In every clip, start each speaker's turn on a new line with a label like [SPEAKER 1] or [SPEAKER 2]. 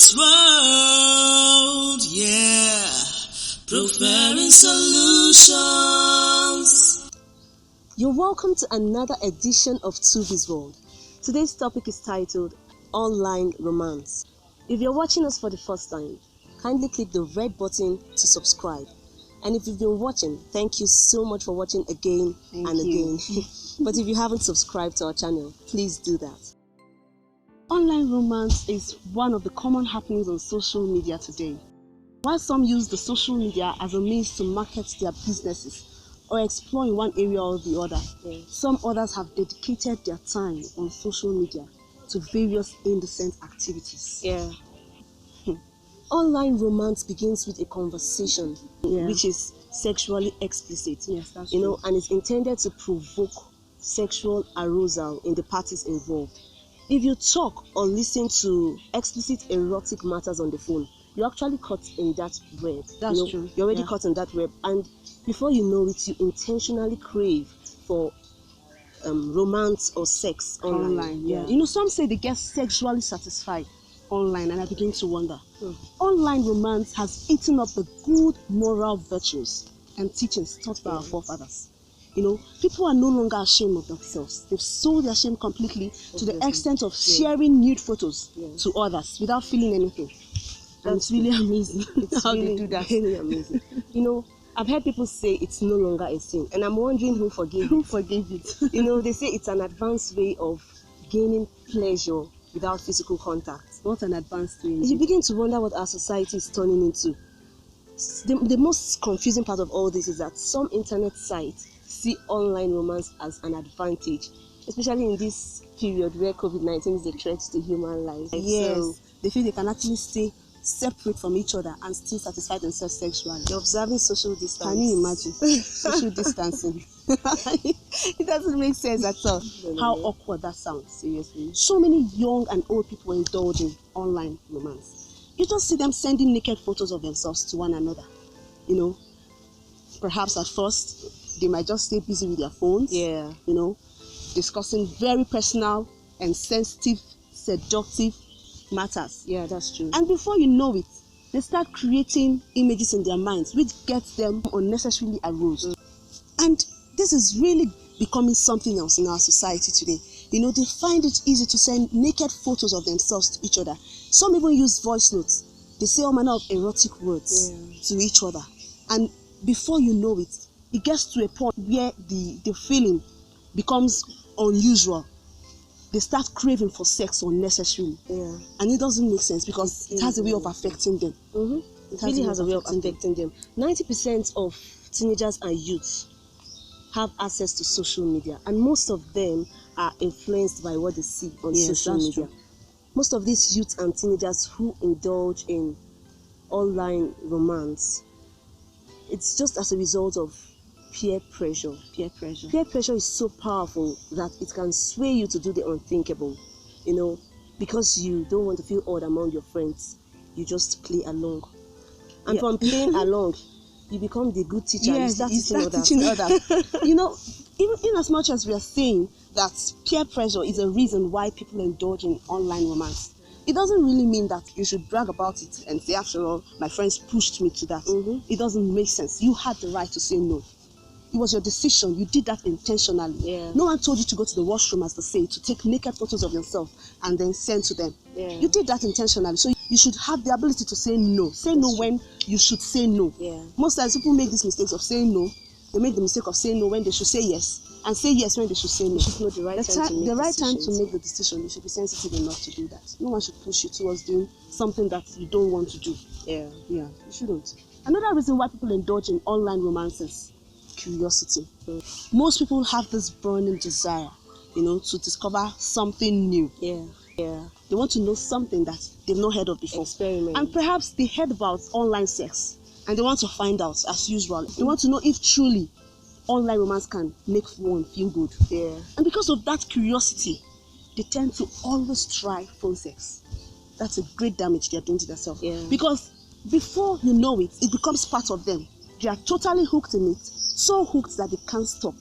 [SPEAKER 1] this world, yeah, preferring solutions.
[SPEAKER 2] You're welcome to another edition of Tubi's World. Today's topic is titled Online Romance. If you're watching us for the first time, kindly click the red button to subscribe. And if you've been watching, thank you so much for watching again and again. But if you haven't subscribed to our channel, please do that. Online romance is one of the common happenings on social media today. While some use the social media as a means to market their businesses or explore in one area or the other, some others have dedicated their time on social media to various indecent activities. Online romance begins with a conversation, which is sexually explicit,
[SPEAKER 3] That's true.
[SPEAKER 2] and is intended to provoke sexual arousal in the parties involved. If you talk or listen to explicit erotic matters on the phone, you're actually caught in that web.
[SPEAKER 3] That's true.
[SPEAKER 2] You're already caught in that web, and before you know it, you intentionally crave for romance or sex online.
[SPEAKER 3] Some say they get sexually satisfied online, and I begin to wonder. Online romance has eaten up the good moral virtues and teachings taught by our forefathers. People are no longer ashamed of themselves. They've sold their shame completely to the extent of sharing nude photos to others without feeling anything. And it's really amazing how they do that.
[SPEAKER 2] Really amazing. I've heard people say it's no longer a sin, and I'm wondering who forgave
[SPEAKER 3] Who
[SPEAKER 2] it.
[SPEAKER 3] forgave it?
[SPEAKER 2] They say it's an advanced way of gaining pleasure without physical contact.
[SPEAKER 3] What an advanced way.
[SPEAKER 2] You begin to wonder what our society is turning into. The most confusing part of all this is that some internet sites see online romance as an advantage, especially in this period where COVID-19 is a threat to human life. So,
[SPEAKER 3] They feel they can actually stay separate from each other and still satisfy themselves sexually.
[SPEAKER 2] they're observing social distance.
[SPEAKER 3] Can you imagine? Social distancing. It doesn't make sense at all. How awkward that sounds, seriously. So many young and old people indulge in online romance. You just see them sending naked photos of themselves to one another. Perhaps at first they might just stay busy with their phones. Discussing very personal and sensitive, seductive matters.
[SPEAKER 2] Yeah, that's true.
[SPEAKER 3] And before you know it, they start creating images in their minds which gets them unnecessarily aroused. And this is really becoming something else in our society today. They find it easy to send naked photos of themselves to each other. Some even use voice notes. They say all manner of erotic words to each other. And before you know it, it gets to a point where the feeling becomes unusual. They start craving for sex unnecessarily. And it doesn't make sense because it has a way of affecting them.
[SPEAKER 2] It really has a way of affecting them. 90% of teenagers and youths have access to social media, and most of them are influenced by what they see on social media.
[SPEAKER 3] True.
[SPEAKER 2] Most of these youths and teenagers who indulge in online romance, it's just as a result of peer pressure.
[SPEAKER 3] Peer pressure.
[SPEAKER 2] Peer pressure is so powerful that it can sway you to do the unthinkable. Because you don't want to feel odd among your friends, you just play along. And from playing along, you become the good teacher.
[SPEAKER 3] Yes,
[SPEAKER 2] you start
[SPEAKER 3] teaching others. Even in as much as we are saying that peer pressure is a reason why people indulge in online romance, it doesn't really mean that you should brag about it and say, after all, my friends pushed me to that. It doesn't make sense. You had the right to say no. It was your decision. You did that intentionally. No one told you to go to the washroom, as they say, to take naked photos of yourself and then send to them. You did that intentionally. So you should have the ability to say no. Say no when you should say no. Most times people make these mistakes of saying no. They make the mistake of saying no when they should say yes, and say yes when they should say no.
[SPEAKER 2] You should know the right time to make
[SPEAKER 3] the right time to
[SPEAKER 2] decisions.
[SPEAKER 3] make the decision. You should be sensitive enough to do that. No one should push you towards doing something that you don't want to do. You shouldn't. Another reason why people indulge in online romances: curiosity. Most people have this burning desire, to discover something new. They want to know something that they've not heard of before.
[SPEAKER 2] Experiment.
[SPEAKER 3] And perhaps they heard about online sex and they want to find out, as usual. They want to know if truly online romance can make one feel good. And because of that curiosity, they tend to always try phone sex. That's a great damage they're doing to themselves. Because before you know it, it becomes part of them. They are totally hooked in it, so hooked that they can't stop.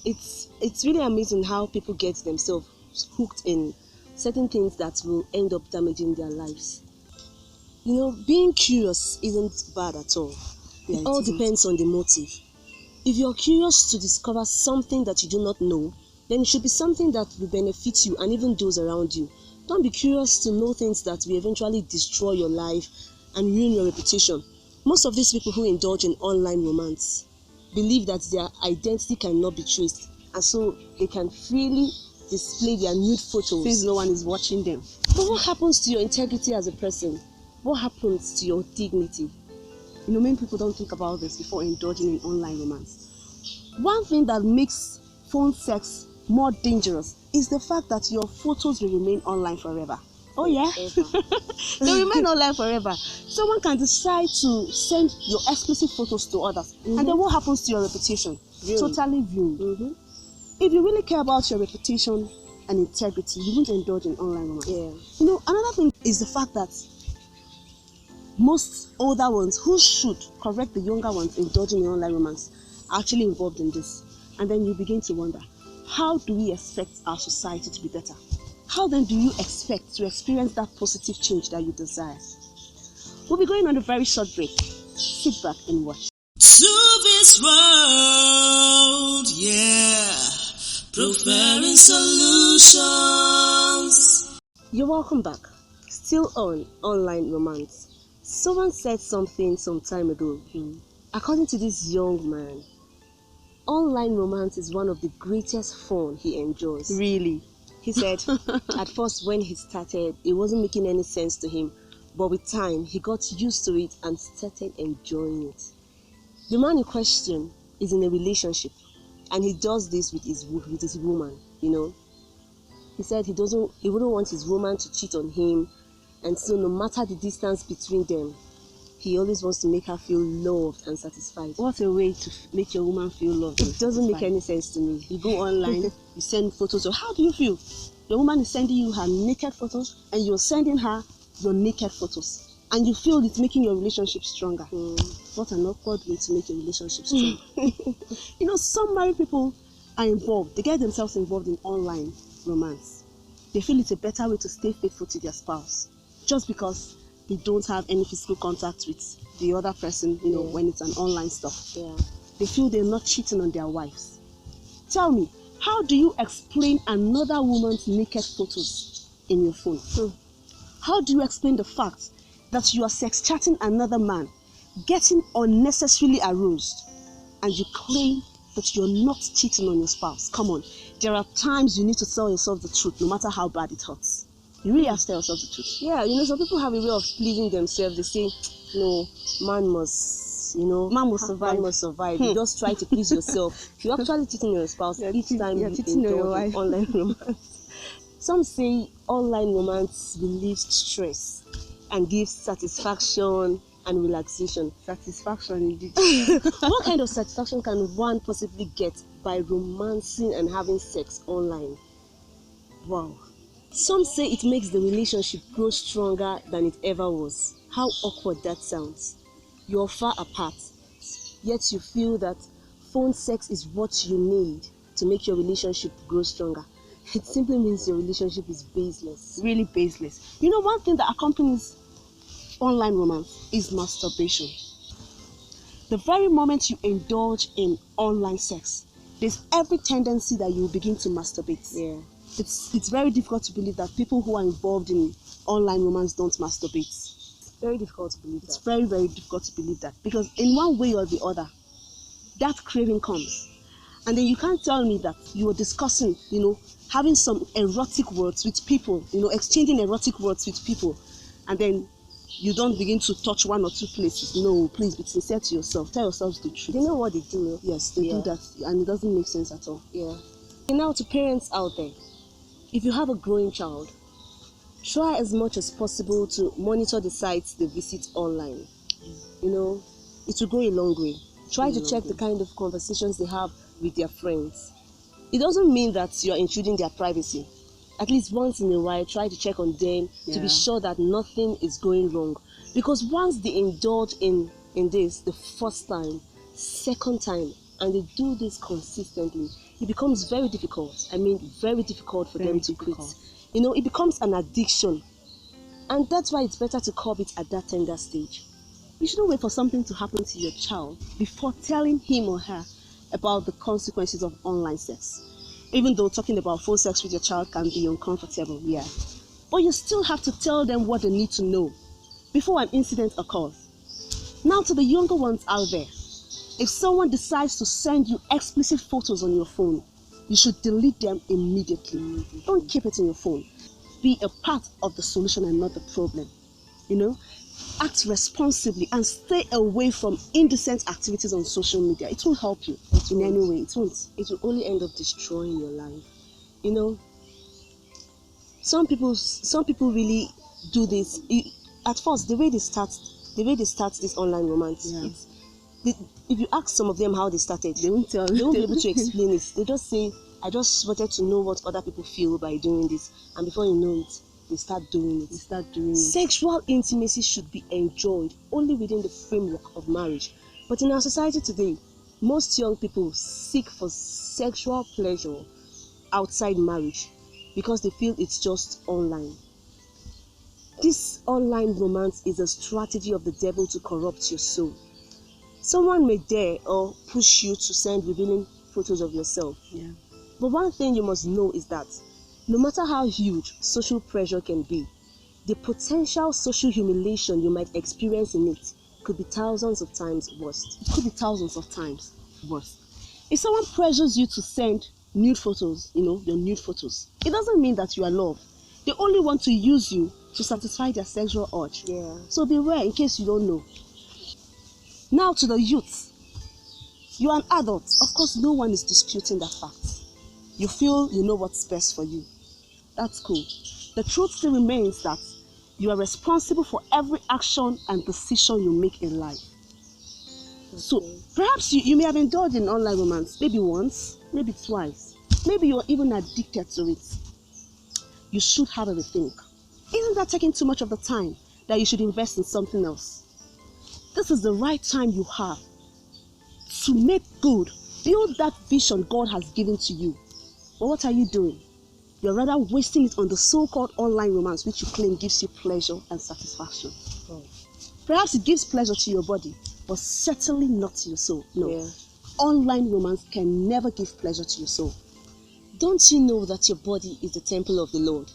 [SPEAKER 2] It's really amazing how people get themselves hooked in certain things that will end up damaging their lives. You know, being curious isn't bad at all.
[SPEAKER 3] Yeah,
[SPEAKER 2] It all
[SPEAKER 3] isn't.
[SPEAKER 2] depends on the motive. If you're curious to discover something that you do not know, then it should be something that will benefit you and even those around you. Don't be curious to know things that will eventually destroy your life and ruin your reputation. Most of these people who indulge in online romance believe that their identity cannot be traced, and so they can freely display their nude photos.
[SPEAKER 3] Since no one is watching them.
[SPEAKER 2] But what happens to your integrity as a person? What happens to your dignity?
[SPEAKER 3] You know, many people don't think about this before indulging in online romance. One thing that makes phone sex more dangerous is the fact that your photos will remain online forever. Oh yeah? They remain online forever. Someone can decide to send your explicit photos to others, and then what happens to your reputation?
[SPEAKER 2] Ruined.
[SPEAKER 3] Totally ruined. If you really care about your reputation and integrity, you won't indulge in online romance.
[SPEAKER 2] Yeah.
[SPEAKER 3] You know, another thing is the fact that most older ones who should correct the younger ones indulging in online romance are actually involved in this. And then you begin to wonder, how do we expect our society to be better? How then do you expect to experience that positive change that you desire? We'll be going on a very short break. Sit back and watch.
[SPEAKER 1] To this world, yeah, preferring solutions.
[SPEAKER 2] You're welcome back. Still on online romance. Someone said something some time ago. According to this young man, online romance is one of the greatest fun he enjoys.
[SPEAKER 3] Really?
[SPEAKER 2] He said at first when he started, it wasn't making any sense to him, but with time, he got used to it and started enjoying it. The man in question is in a relationship, and he does this with his woman, you know. He said he wouldn't want his woman to cheat on him, and so no matter the distance between them, he always wants to make her feel loved and satisfied.
[SPEAKER 3] What a way to make your woman feel loved.
[SPEAKER 2] It doesn't make any sense to me.
[SPEAKER 3] You go online, you send photos. So how do you feel? Your woman is sending you her naked photos, and you're sending her your naked photos. And you feel it's making your relationship stronger. What an awkward way to make your relationship stronger. You know, some married people are involved. They get themselves involved in online romance. They feel it's a better way to stay faithful to their spouse, just because they don't have any physical contact with the other person, you know, when it's an online stuff.
[SPEAKER 2] Yeah.
[SPEAKER 3] They feel they're not cheating on their wives. Tell me, how do you explain another woman's naked photos in your phone? How do you explain the fact that you are sex chatting another man, getting unnecessarily aroused, and you claim that you're not cheating on your spouse? Come on, there are times you need to tell yourself the truth, no matter how bad it hurts. You really have to tell yourself the truth.
[SPEAKER 2] Yeah, you know, some people have a way of pleasing themselves. They say, no, man must survive. Man must survive. You just try to please yourself. You're actually cheating your spouse each time you indulge in online romance. Some say online romance relieves stress and gives satisfaction and relaxation.
[SPEAKER 3] Satisfaction indeed.
[SPEAKER 2] What kind of satisfaction can one possibly get by romancing and having sex online? Wow. Some say it makes the relationship grow stronger than it ever was. How awkward that sounds. You're far apart, yet you feel that phone sex is what you need to make your relationship grow stronger. It simply means your relationship is baseless.
[SPEAKER 3] Really baseless. You know, one thing that accompanies online romance is masturbation. The very moment you indulge in online sex, there's every tendency that you will begin to masturbate.
[SPEAKER 2] Yeah.
[SPEAKER 3] It's very difficult to believe that people who are involved in online romance don't masturbate.
[SPEAKER 2] It's very difficult to believe
[SPEAKER 3] It's
[SPEAKER 2] that.
[SPEAKER 3] very, very difficult to believe that, because in one way or the other, that craving comes. And then you can't tell me that you were discussing, you know, having some erotic words with people, you know, exchanging erotic words with people, and then you don't begin to touch one or two places. No, please be sincere to yourself. Tell yourselves the truth.
[SPEAKER 2] You know what they do?
[SPEAKER 3] Yes, they do that, and it doesn't make sense at all.
[SPEAKER 2] Yeah. And now to parents out there, if you have a growing child, try as much as possible to monitor the sites they visit online. You know, it will go a long way. Try to check the kind of conversations they have with their friends. It doesn't mean that you're intruding their privacy. At least once in a while, try to check on them to be sure that nothing is going wrong. Because once they indulge in this the first time, second time, and they do this consistently, it becomes very difficult. I mean, very difficult for them to quit. It becomes an addiction. And that's why it's better to curb it at that tender stage.
[SPEAKER 3] You shouldn't wait for something to happen to your child before telling him or her about the consequences of online sex. Even though talking about phone sex with your child can be uncomfortable, yeah. But you still have to tell them what they need to know before an incident occurs. Now to the younger ones out there, if someone decides to send you explicit photos on your phone, you should delete them immediately. Don't keep it in your phone. Be a part of the solution and not the problem. Act responsibly and stay away from indecent activities on social media. It won't help you in any way. It won't.
[SPEAKER 2] It will only end up destroying your life. Some people really do this. At first, the way they start this online romance, if you ask some of them how they started, they won't be able to explain it. They just say, I just wanted to know what other people feel by doing this, and before you know it, they start doing it. Sexual intimacy should be enjoyed only within the framework of marriage. But in our society today, most young people seek for sexual pleasure outside marriage because they feel it's just online. This online romance is a strategy of the devil to corrupt your soul. Someone may dare or push you to send revealing photos of yourself.
[SPEAKER 3] Yeah.
[SPEAKER 2] But one thing you must know is that no matter how huge social pressure can be, the potential social humiliation you might experience in it could be thousands of times worse.
[SPEAKER 3] It could be thousands of times worse. If someone pressures you to send nude photos, your nude photos, it doesn't mean that you are loved. They only want to use you to satisfy their sexual urge.
[SPEAKER 2] Yeah.
[SPEAKER 3] So beware in case you don't know. Now to the youth. You are an adult. Of course, no one is disputing that fact. You feel you know what's best for you. That's cool. The truth still remains that you are responsible for every action and decision you make in life. Okay. So perhaps you may have indulged in online romance, maybe once, maybe twice. Maybe you're even addicted to it. You should have a rethink. Isn't that taking too much of the time that you should invest in something else? This is the right time you have to make good, build that vision God has given to you. But what are you doing? You're rather wasting it on the so-called online romance which you claim gives you pleasure and satisfaction.
[SPEAKER 2] Oh.
[SPEAKER 3] Perhaps it gives pleasure to your body, but certainly not to your soul. No.
[SPEAKER 2] Yeah.
[SPEAKER 3] Online romance can never give pleasure to your soul.
[SPEAKER 2] Don't you know that your body is the temple of the Lord?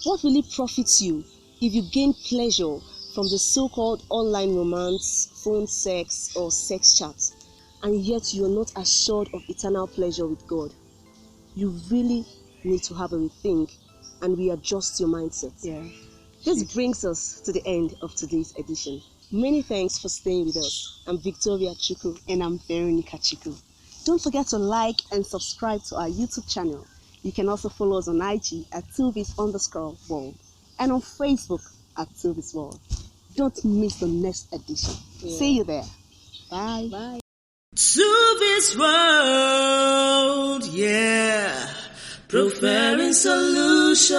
[SPEAKER 2] What will it profit you if you gain pleasure from the so-called online romance, phone sex, or sex chat, and yet you are not assured of eternal pleasure with God? You really need to have a rethink and readjust your mindset.
[SPEAKER 3] Yeah.
[SPEAKER 2] This brings us to the end of today's edition. Many thanks for staying with us. I'm Victoria Chuku.
[SPEAKER 3] And I'm Veronica Chuku. Don't forget to like and subscribe to our YouTube channel. You can also follow us on IG at @2bis_world and on Facebook at @2bisworld. Don't miss the next edition.
[SPEAKER 2] Yeah.
[SPEAKER 3] See you there. Bye.
[SPEAKER 2] Bye.
[SPEAKER 1] To this world, yeah, preferring solution.